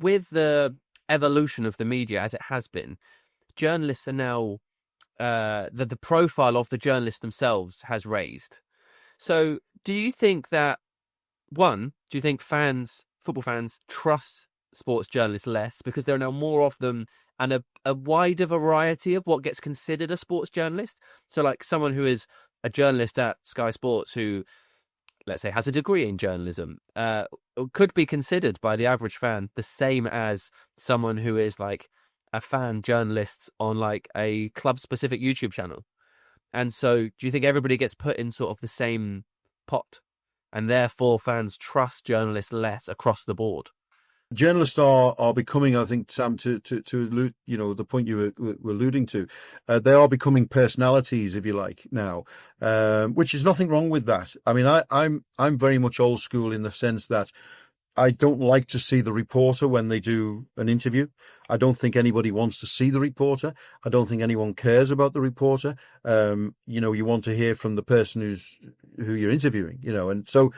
with the evolution of the media as it has been, journalists are now the profile of the journalists themselves has raised. So, do you think that do you think football fans, trust sports journalists less because there are now more of them and a wider variety of what gets considered a sports journalist? So, like someone who is a journalist at Sky Sports who, let's say, has a degree in journalism, could be considered by the average fan the same as someone who is like a fan journalist on like a club specific YouTube channel. And so, do you think everybody gets put in sort of the same pot, and therefore fans trust journalists less across the board? Journalists are becoming, I think, Sam, to allude, the point you were alluding to, they are becoming personalities, if you like, now, which is nothing wrong with that. I mean, I'm very much old school in the sense that I don't like to see the reporter when they do an interview. I don't think anybody wants to see the reporter. I don't think anyone cares about the reporter. You want to hear from the person who you're interviewing, and so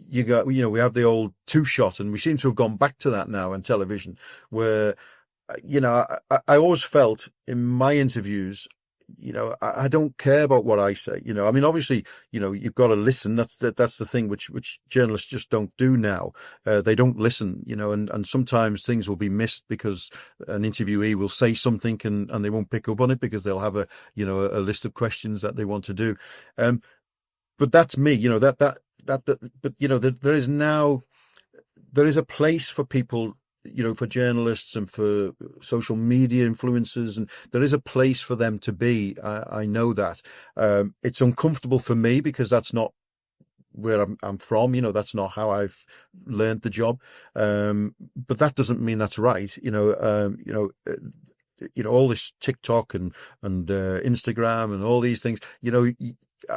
you got, we have the old two shot, and we seem to have gone back to that now in television where, I always felt in my interviews, I don't care about what I say. I mean, obviously, you've got to listen. That's the thing which journalists just don't do now. They don't listen, and sometimes things will be missed because an interviewee will say something and they won't pick up on it because they'll have a list of questions that they want to do. But that's me, but there is a place for people, for journalists and for social media influencers, and there is a place for them to be. I know that. It's uncomfortable for me because that's not where I'm from. That's not how I've learned the job. But that doesn't mean that's right. All this TikTok and Instagram and all these things,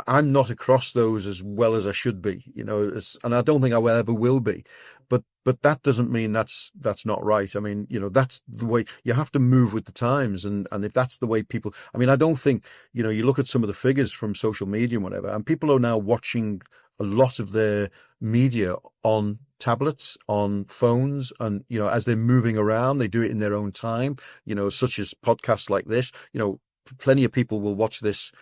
I'm not across those as well as I should be, and I don't think I ever will be. But that doesn't mean that's not right. I mean, that's the way you have to move with the times. And if that's the way people, I mean, I don't think, you look at some of the figures from social media and whatever, and people are now watching a lot of their media on tablets, on phones, and, as they're moving around, they do it in their own time, such as podcasts like this. Plenty of people will watch this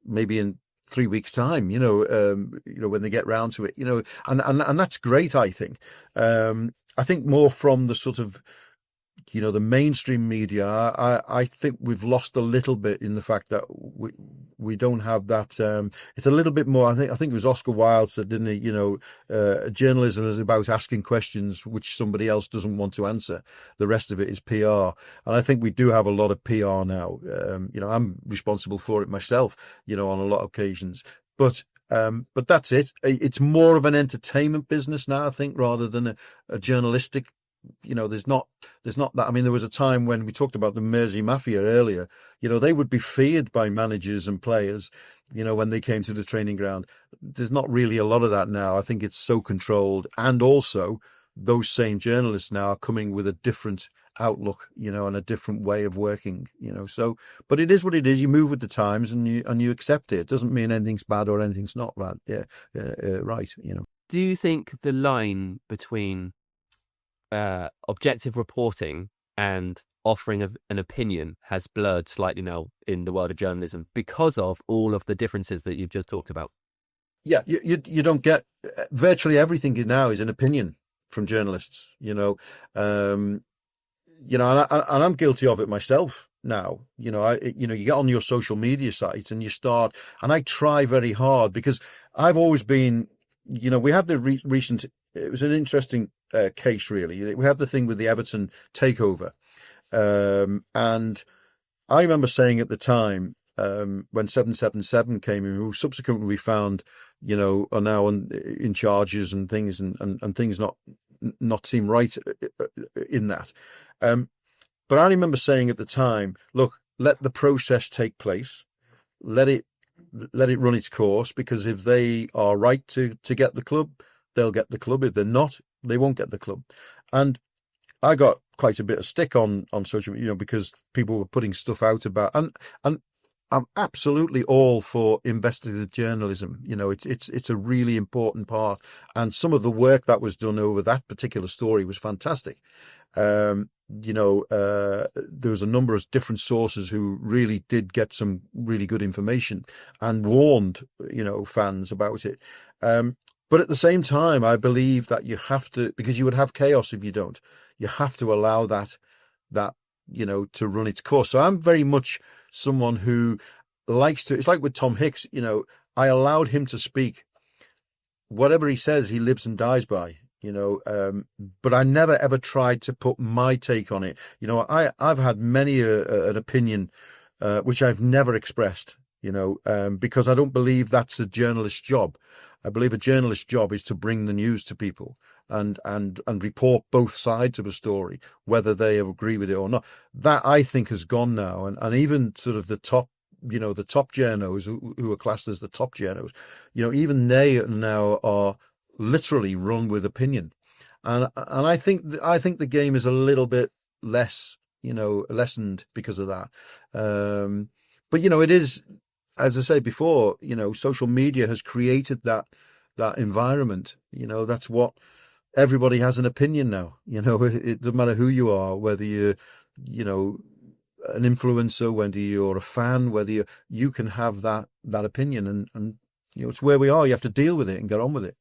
maybe in 3 weeks' time, when they get round to it, and that's great. I think more from the sort of, the mainstream media, I think we've lost a little bit in the fact that we don't have that. It's a little bit more. I think it was Oscar Wilde said, didn't he? Journalism is about asking questions which somebody else doesn't want to answer. The rest of it is PR, and I think we do have a lot of PR now. I'm responsible for it myself. On a lot of occasions, but that's it. It's more of an entertainment business now, I think, rather than a journalistic. There's not that. I mean, there was a time when we talked about the Mersey Mafia earlier. They would be feared by managers and players, when they came to the training ground. There's not really a lot of that now. I think it's so controlled. And also, those same journalists now are coming with a different outlook, and a different way of working, So, but it is what it is. You move with the times and you accept it. It doesn't mean anything's bad or anything's not bad. Right. Do you think the line between objective reporting and offering an opinion has blurred slightly now in the world of journalism because of all of the differences that you've just talked about? Yeah, you don't get virtually everything now is an opinion from journalists, and I'm guilty of it myself now. You get on your social media sites and you start, and I try very hard because I've always been, we had the recent. It was an interesting case, really. We had the thing with the Everton takeover. And I remember saying at the time, when 777 came in, who subsequently we found, are now in charges and things and things not seem right in that. But I remember saying at the time, look, let the process take place. Let it run its course, because if they are right to get the club, they'll get the club. If they're not, they won't get the club. And I got quite a bit of stick on social media, because people were putting stuff out about, and I'm absolutely all for investigative journalism. You know, it's a really important part, and some of the work that was done over that particular story was fantastic. There was a number of different sources who really did get some really good information and warned, fans about it. But at the same time, I believe that you have to, because you would have chaos if you don't. You have to allow that to run its course. So I'm very much someone who likes to. It's like with Tom Hicks. I allowed him to speak. Whatever he says, he lives and dies by. But I never ever tried to put my take on it. I've had many an opinion which I've never expressed. Because I don't believe that's a journalist's job. I believe a journalist's job is to bring the news to people and report both sides of a story, whether they agree with it or not. That, I think, has gone now, and even sort of the top journos who are classed as the top journos, even they now are literally run with opinion, and I think the game is a little bit less, lessened because of that. But it is, as I said before, social media has created that environment. That's what everybody has an opinion now. It doesn't matter who you are, whether you're, an influencer, whether you're a fan, whether you can have that opinion, and it's where we are. You have to deal with it and get on with it.